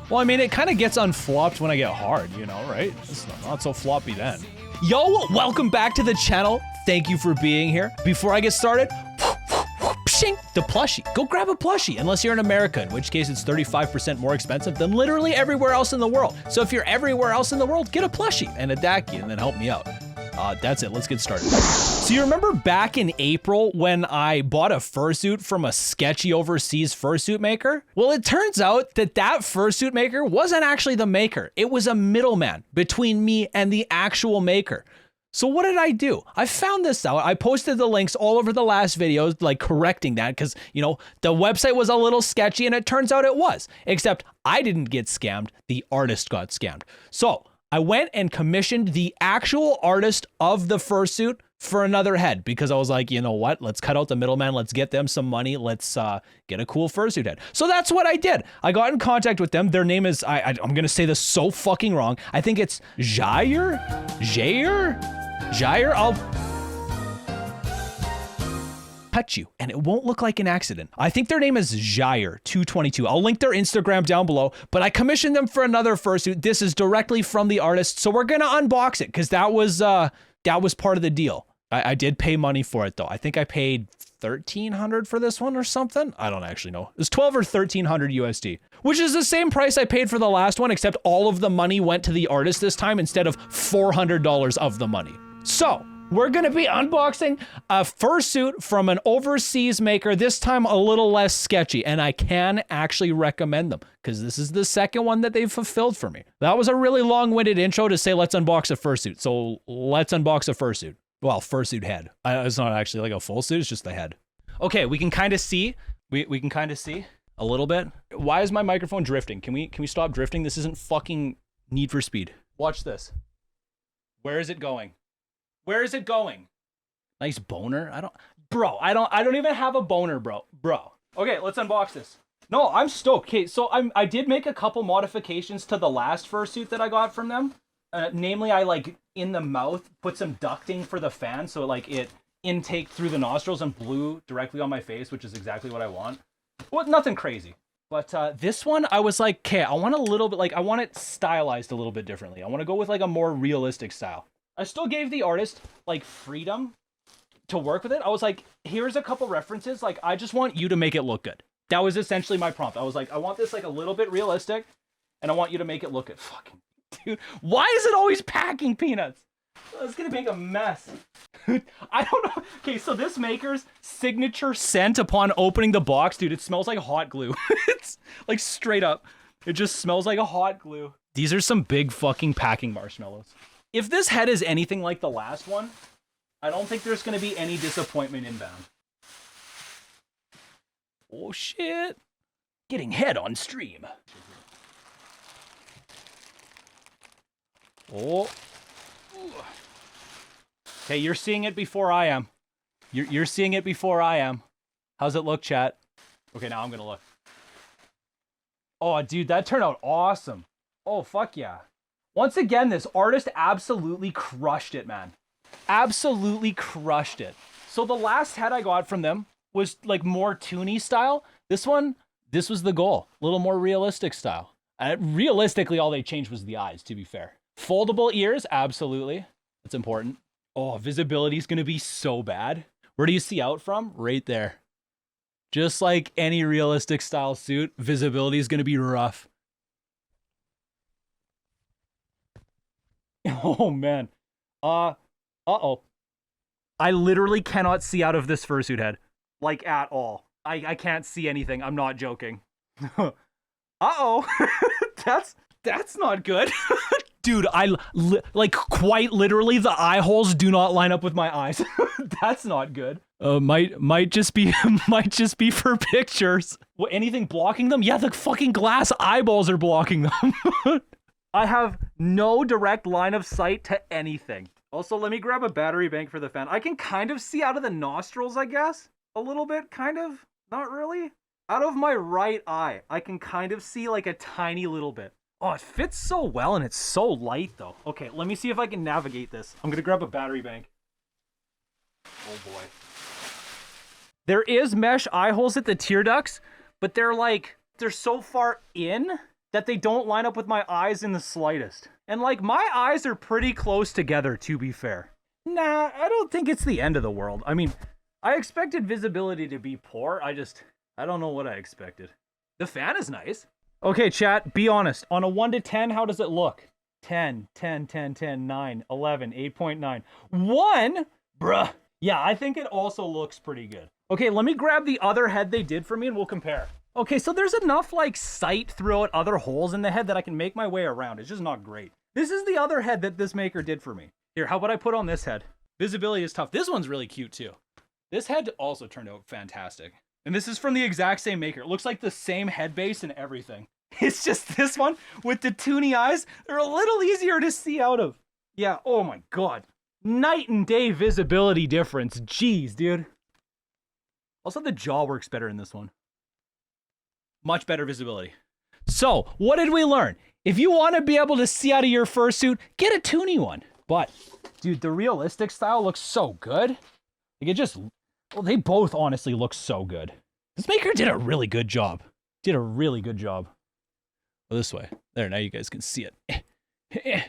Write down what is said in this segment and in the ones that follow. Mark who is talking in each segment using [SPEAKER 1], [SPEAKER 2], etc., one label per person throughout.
[SPEAKER 1] Well, I mean, it kind of gets unflopped when I get hard, you know, right? It's not so floppy then. Yo, welcome back to the channel. Thank you for being here. Before I get started, the plushie. Go grab a plushie, unless you're in America, in which case it's 35% more expensive than literally everywhere else in the world. So if you're everywhere else in the world, get a plushie and a Daki and then help me out. That's it, let's get started. So you remember back in April when I bought a fursuit from a sketchy overseas fursuit maker? Well, it turns out that fursuit maker wasn't actually the maker. It was a middleman between me and the actual maker. So what did I do? I found this out. I posted the links all over the last videos, like correcting that because, you know, the website was a little sketchy and it turns out it was. Except I didn't get scammed. The artist got scammed. So I went and commissioned the actual artist of the fursuit for another head because I was like, you know what? Let's cut out the middleman. Let's get them some money. Let's get a cool fursuit head. So that's what I did. I got in contact with them. Their name is, I'm going to say this so fucking wrong. I think it's Jair? I'll touch you and it won't look like an accident. I think their name is Jair222. I'll link their Instagram down below, but I commissioned them for another fursuit. This is directly from the artist. So we're going to unbox it because that was part of the deal. I did pay money for it though. I think I paid $1,300 for this one or something. I don't actually know. It was 12 or 1,300 USD, which is the same price I paid for the last one, except all of the money went to the artist this time instead of $400 of the money. So we're gonna be unboxing a fursuit from an overseas maker, this time a little less sketchy, and I can actually recommend them because this is the second one that they've fulfilled for me. That was a really long-winded intro to say let's unbox a fursuit, so let's unbox a fursuit. Well, fursuit head. It's not actually like a full suit, it's just the head. Okay, we can kind of see, we can kind of see a little bit. Why is my microphone drifting? Can we stop drifting? This isn't fucking Need for Speed. Watch this. Where is it going? Where is it going? Nice boner. I don't even have a boner, bro. Okay, let's unbox this. No, I'm stoked. Okay, so I did make a couple modifications to the last fursuit that I got from them. Namely, I like in the mouth put some ducting for the fan, so like it intake through the nostrils and blew directly on my face, which is exactly what I want. Well, nothing crazy. But this one, I was like, okay, I want a little bit, like I want it stylized a little bit differently. I want to go with like a more realistic style. I still gave the artist like freedom to work with it. I was like, here's a couple references. Like, I just want you to make it look good. That was essentially my prompt. I was like, I want this like a little bit realistic and I want you to make it look good. Fucking dude, why is it always packing peanuts? It's gonna make a mess. I don't know. Okay, so this maker's signature scent upon opening the box, dude, it smells like hot glue. It's like straight up. It just smells like a hot glue. These are some big fucking packing marshmallows. If this head is anything like the last one, I don't think there's going to be any disappointment inbound. Oh shit. Getting head on stream. Oh. Okay, you're seeing it before I am. You're seeing it before I am. How's it look, chat? Okay, now I'm going to look. Oh, dude, that turned out awesome. Oh, fuck yeah. Once again, this artist absolutely crushed it, man. Absolutely crushed it. So the last head I got from them was like more toony style. This was the goal. A little more realistic style. Realistically, all they changed was the eyes, to be fair. Foldable ears, absolutely. That's important. Oh, visibility is going to be so bad. Where do you see out from? Right there. Just like any realistic style suit, visibility is going to be rough. Oh man. Uh-oh. I literally cannot see out of this fursuit head. Like at all. I can't see anything. I'm not joking. Uh-oh. That's not good. Dude, like quite literally the eye holes do not line up with my eyes. That's not good. Might just be for pictures. What, anything blocking them? Yeah, the fucking glass eyeballs are blocking them. I have no direct line of sight to anything. Also, let me grab a battery bank for the fan. I can kind of see out of the nostrils, I guess. A little bit, kind of. Not really. Out of my right eye, I can kind of see like a tiny little bit. Oh, it fits so well and it's so light though. Okay, let me see if I can navigate this. I'm gonna grab a battery bank. Oh boy. There is mesh eye holes at the tear ducts, but they're like they're so far in that they don't line up with my eyes in the slightest. And like my eyes are pretty close together, to be fair. Nah, I don't think it's the end of the world. I mean, I expected visibility to be poor. I don't know what I expected. The fan is nice. Okay, chat, be honest. On a 1 to 10, how does it look? 10, 10, 10, 10, 9, 11, 8.9. 1? Bruh. Yeah, I think it also looks pretty good. Okay, let me grab the other head they did for me and we'll compare. Okay, so there's enough like sight throughout other holes in the head that I can make my way around. It's just not great. This is the other head that this maker did for me. Here, how about I put on this head? Visibility is tough. This one's really cute too. This head also turned out fantastic. And this is from the exact same maker. It looks like the same head base and everything. It's just this one with the toony eyes. They're a little easier to see out of. Yeah, oh my God. Night and day visibility difference. Jeez, dude. Also, the jaw works better in this one. Much better visibility. So, what did we learn? If you want to be able to see out of your fursuit, get a toony one. But, dude, the realistic style looks so good. Like, it just... Well, they both honestly look so good. This maker did a really good job. Did a really good job. Well, this way. There, now you guys can see it.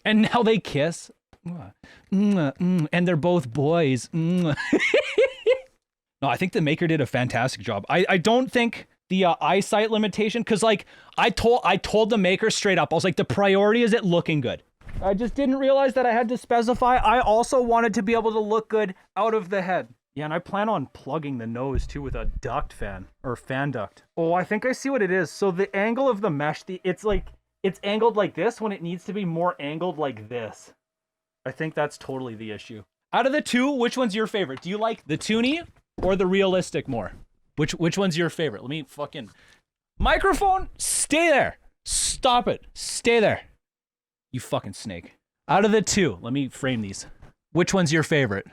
[SPEAKER 1] And now they kiss. And they're both boys. No, I think the maker did a fantastic job. I don't think the eyesight limitation, because like I told the maker straight up, I was like, the priority is it looking good. I just didn't realize that I had to specify. I also wanted to be able to look good out of the head. Yeah, and I plan on plugging the nose too with a duct fan or fan duct. Oh, I think I see what it is. So the angle of the mesh, it's angled like this when it needs to be more angled like this. I think that's totally the issue. Out of the two, which one's your favorite? Do you like the toony or the realistic more? Which one's your favorite? Let me fucking... Microphone, stay there. Stop it. Stay there. You fucking snake. Out of the two, let me frame these. Which one's your favorite?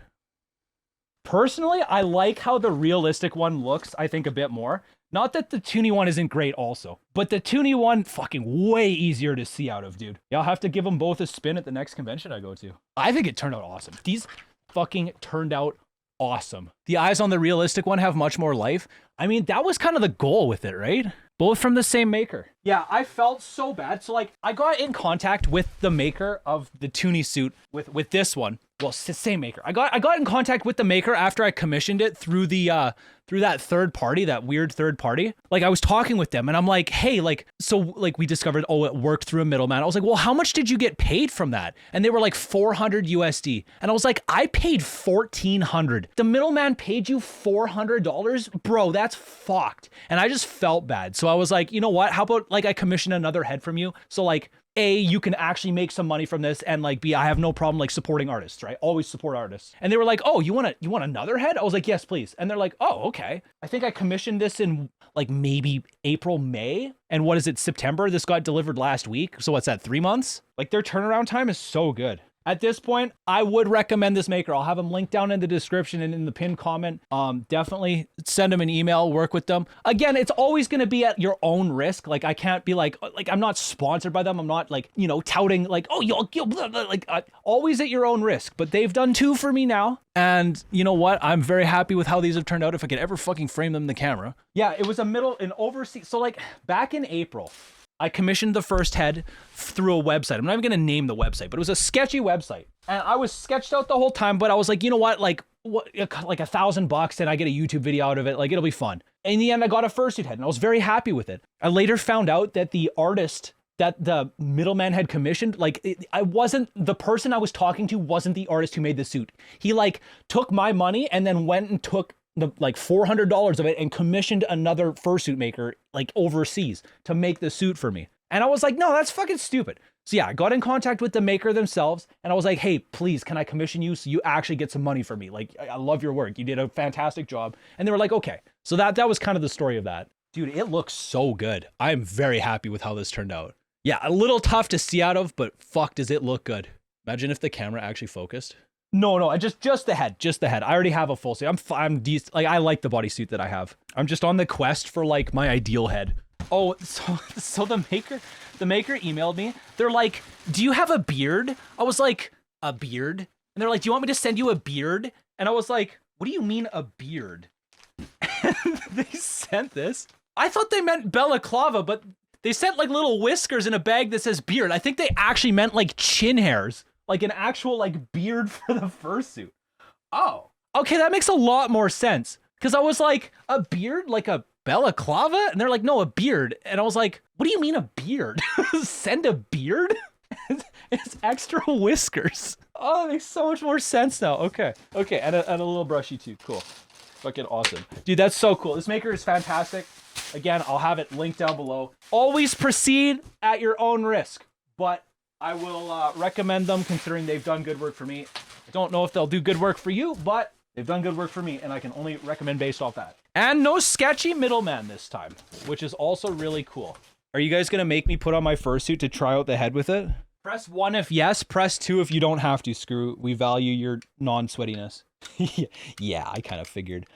[SPEAKER 1] Personally, I like how the realistic one looks, I think, a bit more. Not that the toony one isn't great also, but the toony one, fucking way easier to see out of, dude. Yeah, I'll have to give them both a spin at the next convention I go to. I think it turned out awesome. These fucking turned out awesome. The eyes on the realistic one have much more life. I mean, that was kind of the goal with it, right? Both from the same maker. Yeah, I felt so bad. So like, I got in contact with the maker of the toony suit with this one. Well, it's the same maker. I got in contact with the maker after I commissioned it through the through that third party, that weird third party. Like, I was talking with them and I'm like, hey, like, so like we discovered, oh, it worked through a middleman. I was like, well, how much did you get paid from that? And they were like 400 USD. And I was like, I paid 1,400. The middleman paid you $400? Bro, that's fucked. And I just felt bad. So I was like, you know what? How about like I commission another head from you? So like, A, you can actually make some money from this, and like B, I have no problem like supporting artists, right? Always support artists. And they were like, oh, you want another head? I was like, yes, please. And they're like, oh, okay. I think I commissioned this in like maybe April, May. And what is it, September? This got delivered last week. So what's that, 3 months? Like, their turnaround time is so good. At this point, I would recommend this maker. I'll have them linked down in the description and in the pinned comment. Definitely send them an email, work with them. Again, it's always going to be at your own risk. Like, I can't be like I'm not sponsored by them. I'm not like, you know, touting like, oh, you'll blah, blah, like always at your own risk. But they've done 2 for me now. And you know what? I'm very happy with how these have turned out. If I could ever fucking frame them in the camera. Yeah, it was an overseas. So like back in April, I commissioned the first head through a website. I'm not even going to name the website, but it was a sketchy website. And I was sketched out the whole time, but I was like, you know what? Like $1,000 and I get a YouTube video out of it. Like, it'll be fun. In the end, I got a fursuit head and I was very happy with it. I later found out that the artist that the middleman had commissioned, like the person I was talking to wasn't the artist who made the suit. He like took my money and then went and took the like $400 of it and commissioned another fursuit maker like overseas to make the suit for me. And I was like, no, that's fucking stupid. So yeah, I got in contact with the maker themselves and I was like, hey, please, can I commission you so you actually get some money for me? Like, I love your work. You did a fantastic job. And they were like, okay. So that was kind of the story of that. Dude, it looks so good. I'm very happy with how this turned out. Yeah, a little tough to see out of, but fuck, does it look good. Imagine if the camera actually focused. No, I just the head. I already have a full suit. I'm decent. Like, I like the bodysuit that I have. I'm just on the quest for like my ideal head. Oh, so the maker emailed me. They're like, do you have a beard? I was like, a beard? And they're like, do you want me to send you a beard? And I was like, what do you mean a beard? And they sent this. I thought they meant balaclava, but they sent like little whiskers in a bag that says beard. I think they actually meant like chin hairs, like an actual like beard for the fursuit. Oh, okay, that makes a lot more sense. Because I was like, a beard, like a balaclava, and they're like, no, a beard, and I was like, what do you mean a beard? Send a beard? It's extra whiskers. Oh, that makes so much more sense now. Okay, and a little brushy too. Cool, fucking awesome, dude. That's so cool. This maker is fantastic. Again, I'll have it linked down below. Always proceed at your own risk, but I will recommend them considering they've done good work for me. I don't know if they'll do good work for you, but they've done good work for me, and I can only recommend based off that. And no sketchy middleman this time, which is also really cool. Are you guys gonna make me put on my fursuit to try out the head with it? Press 1 if yes, press 2 if you don't have to, Skuru. We value your non-sweatiness. Yeah, I kind of figured.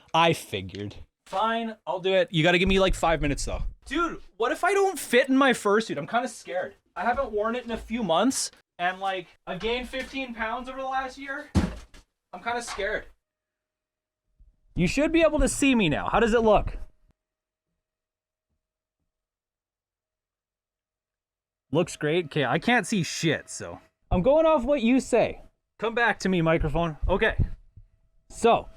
[SPEAKER 1] Fine, I'll do it. You gotta give me like 5 minutes though. Dude, what if I don't fit in my fursuit? I'm kind of scared. I haven't worn it in a few months, and like, I've gained 15 pounds over the last year. I'm kind of scared. You should be able to see me now. How does it look? Looks great. Okay, I can't see shit, so I'm going off what you say. Come back to me, microphone. Okay. So,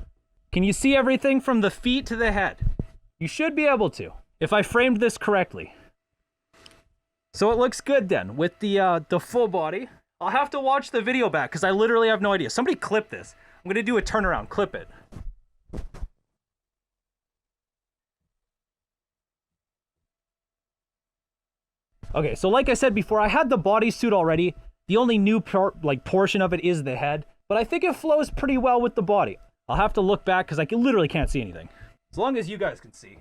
[SPEAKER 1] can you see everything from the feet to the head? You should be able to, if I framed this correctly. So it looks good then, with the full body. I'll have to watch the video back, because I literally have no idea. Somebody clip this. I'm going to do a turnaround. Clip it. Okay, so like I said before, I had the bodysuit already. The only new portion of it is the head, but I think it flows pretty well with the body. I'll have to look back because I literally can't see anything. As long as you guys can see.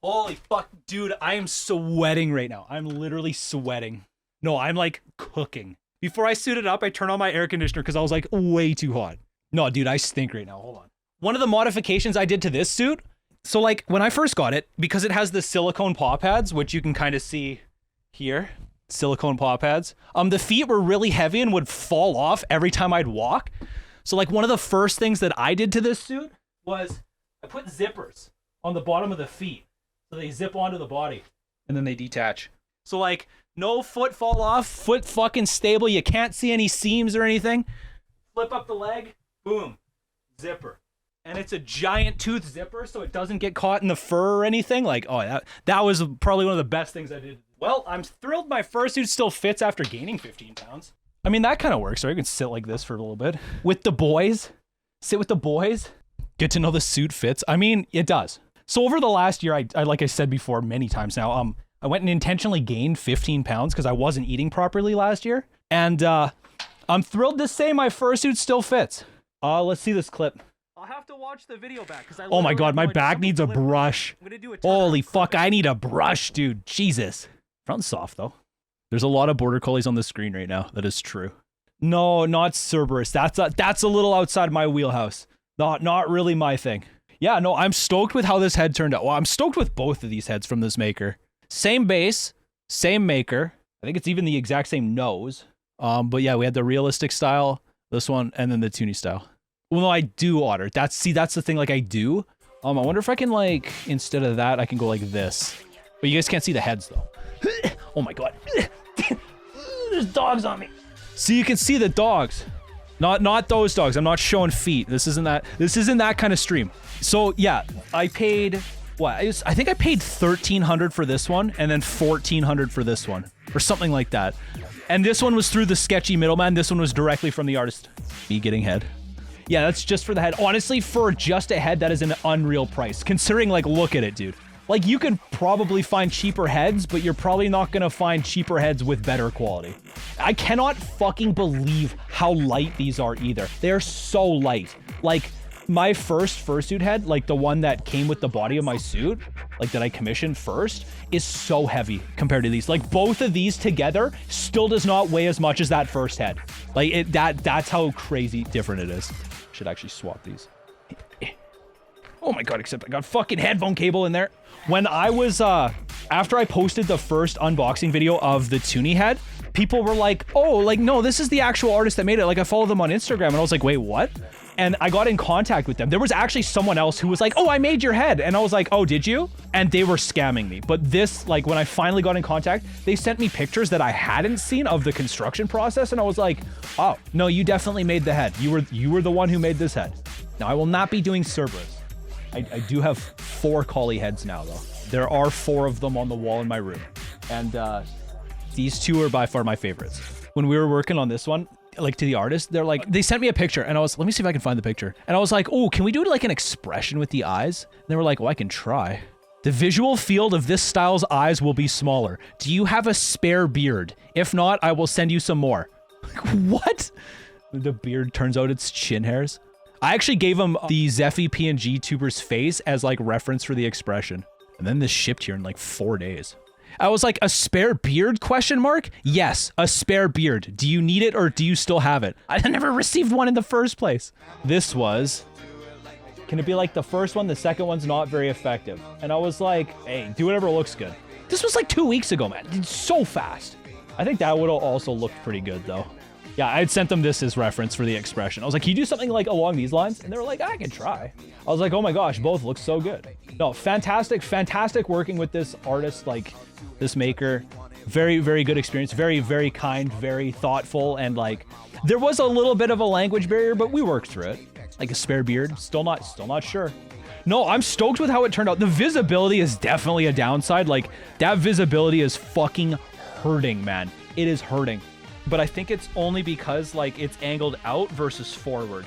[SPEAKER 1] Holy fuck, dude, I am sweating right now. I'm literally sweating. No, I'm like cooking. Before I suited up, I turned on my air conditioner because I was like way too hot. No, dude, I stink right now. Hold on. One of the modifications I did to this suit, so like when I first got it, because it has the silicone paw pads, which you can kind of see here, silicone paw pads, the feet were really heavy and would fall off every time I'd walk. So like one of the first things that I did to this suit was I put zippers on the bottom of the feet. So they zip onto the body and then they detach. So like no foot fall off, foot fucking stable. You can't see any seams or anything. Flip up the leg, boom, zipper. And it's a giant tooth zipper, so it doesn't get caught in the fur or anything. Like, oh, that was probably one of the best things I did. Well, I'm thrilled my fursuit still fits after gaining 15 pounds. I mean, that kind of works, right? You can sit like this for a little bit. With the boys. Sit with the boys. Get to know the suit fits. I mean, it does. So over the last year, I like I said before many times now, I went and intentionally gained 15 pounds because I wasn't eating properly last year. And I'm thrilled to say my fursuit still fits. Let's see this clip. I'll have to watch the video back because oh my god, my back needs a brush. Holy fuck, I need a brush, dude. Jesus. Front's soft though. There's a lot of border collies on the screen right now. That is true. No, not Cerberus. That's a little outside my wheelhouse. Not really my thing. Yeah, no, I'm stoked with how this head turned out. Well, I'm stoked with both of these heads from this maker. Same base, same maker. I think it's even the exact same nose. But yeah, we had the realistic style, this one, and then the toony style. Well, no, I do otter. That's the thing, like I do. I wonder if I can like, instead of that, I can go like this. But you guys can't see the heads though. Oh my god. There's dogs on me. So you can see the dogs. Not those dogs. I'm not showing feet. This isn't that kind of stream. So yeah, I paid, what? I think I paid $1,300 for this one and then $1,400 for this one or something like that. And this one was through the sketchy middleman. This one was directly from the artist. Me getting head. Yeah, that's just for the head. Honestly, for just a head, that is an unreal price. Considering, like, look at it, dude. Like, you can probably find cheaper heads, but you're probably not gonna find cheaper heads with better quality. I cannot fucking believe how light these are either. They're so light. Like, my first fursuit head, like the one that came with the body of my suit, like that I commissioned first, is so heavy compared to these. Like, both of these together still does not weigh as much as that first head. Like, that's how crazy different it is. Should actually swap these. Oh my god, except I got fucking headphone cable in there. When I was, after I posted the first unboxing video of the toony head, people were like, oh, like, no, this is the actual artist that made it. Like, I follow them on Instagram, and I was like, wait, what? And I got in contact with them. There was actually someone else who was like, oh, I made your head. And I was like, oh, did you? And they were scamming me. But this, like when I finally got in contact, they sent me pictures that I hadn't seen of the construction process. And I was like, oh, no, you definitely made the head. You were the one who made this head. Now I will not be doing Cerberus. I do have 4 collie heads now though. There are 4 of them on the wall in my room. And these 2 are by far my favorites. When we were working on this one, like to the artist, they sent me a picture and I was, let me see if I can find the picture. And I was like, oh, can we do like an expression with the eyes? And they were like, oh, I can try. The visual field of this style's eyes will be smaller. Do you have a spare beard? If not, I will send you some more. What? The beard turns out it's chin hairs. I actually gave him the Zeffy PNG tuber's face as like reference for the expression. And then this shipped here in like 4 days. I was like, a spare beard, question mark? Yes, a spare beard. Do you need it or do you still have it? I never received one in the first place. This was, can it be like the first one? The second one's not very effective. And I was like, hey, do whatever looks good. This was like 2 weeks ago, man. It's so fast. I think that would have also looked pretty good though. Yeah, I had sent them this as reference for the expression. I was like, can you do something like along these lines? And they were like, I can try. I was like, oh my gosh, both look so good. No, fantastic working with this artist, like this maker. Very, very good experience. Very, very kind, very thoughtful. And like, there was a little bit of a language barrier, but we worked through it. Like a spare beard, still not sure. No, I'm stoked with how it turned out. The visibility is definitely a downside. Like that visibility is fucking hurting, man. It is hurting. But I think it's only because like it's angled out versus forward.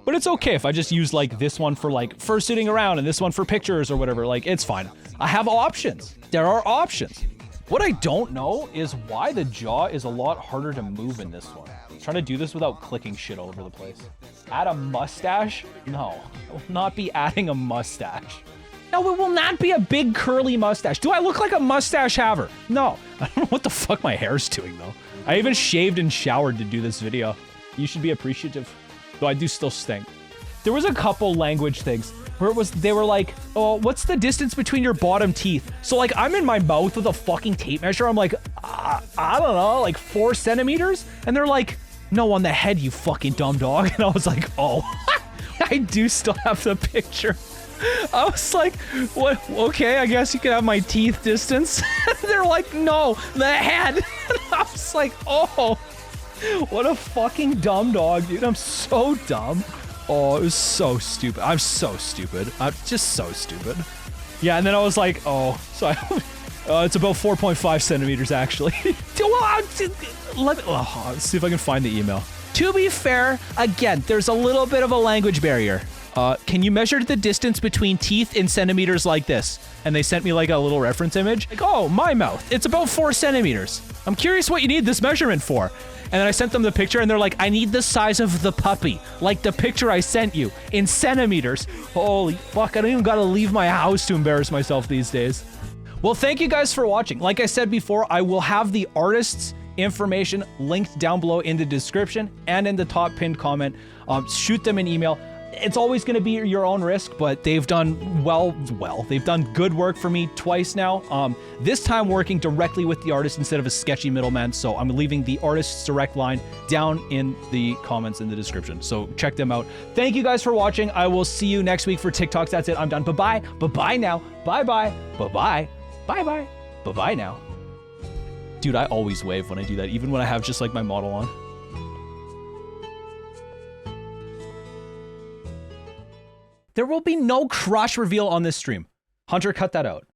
[SPEAKER 1] But it's okay if I just use like this one for like fursuiting around and this one for pictures or whatever. Like it's fine. I have options. There are options. What I don't know is why the jaw is a lot harder to move in this one. I'm trying to do this without clicking shit all over the place. Add a mustache? No, I will not be adding a mustache. No, it will not be a big curly mustache. Do I look like a mustache haver? No. I don't know what the fuck my hair's doing though. I even shaved and showered to do this video. You should be appreciative. Though I do still stink. There was a couple language things where they were like, oh, what's the distance between your bottom teeth? So like I'm in my mouth with a fucking tape measure. I'm like, I don't know, like 4 centimeters. And they're like, no, on the head, you fucking dumb dog. And I was like, oh, I do still have the picture. I was like, what? Okay, I guess you can have my teeth distance. They're like, no, the head. And I was like, oh, what a fucking dumb dog, dude. I'm so dumb. Oh, it was so stupid. I'm so stupid. I'm just so stupid. Yeah, and then I was like, oh, so it's about 4.5 centimeters actually. Let's see if I can find the email. To be fair, again, there's a little bit of a language barrier. Can you measure the distance between teeth in centimeters like this? And they sent me like a little reference image. Like, oh, my mouth. It's about 4 centimeters. I'm curious what you need this measurement for. And then I sent them the picture and they're like, I need the size of the puppy. Like the picture I sent you in centimeters. Holy fuck, I don't even gotta leave my house to embarrass myself these days. Well, thank you guys for watching. Like I said before, I will have the artist's information linked down below in the description and in the top pinned comment. Shoot them an email. It's always going to be your own risk, but they've done they've done good work for me twice now. This time working directly with the artist instead of a sketchy middleman. So I'm leaving the artist's direct line down in the comments in the description. So check them out. Thank you guys for watching. I will see you next week for TikToks. That's it. I'm done. Bye-bye. Bye-bye now. Bye-bye. Bye-bye. Bye-bye. Bye-bye now. Dude, I always wave when I do that, even when I have just like my model on. There will be no crotch reveal on this stream. Hunter, cut that out.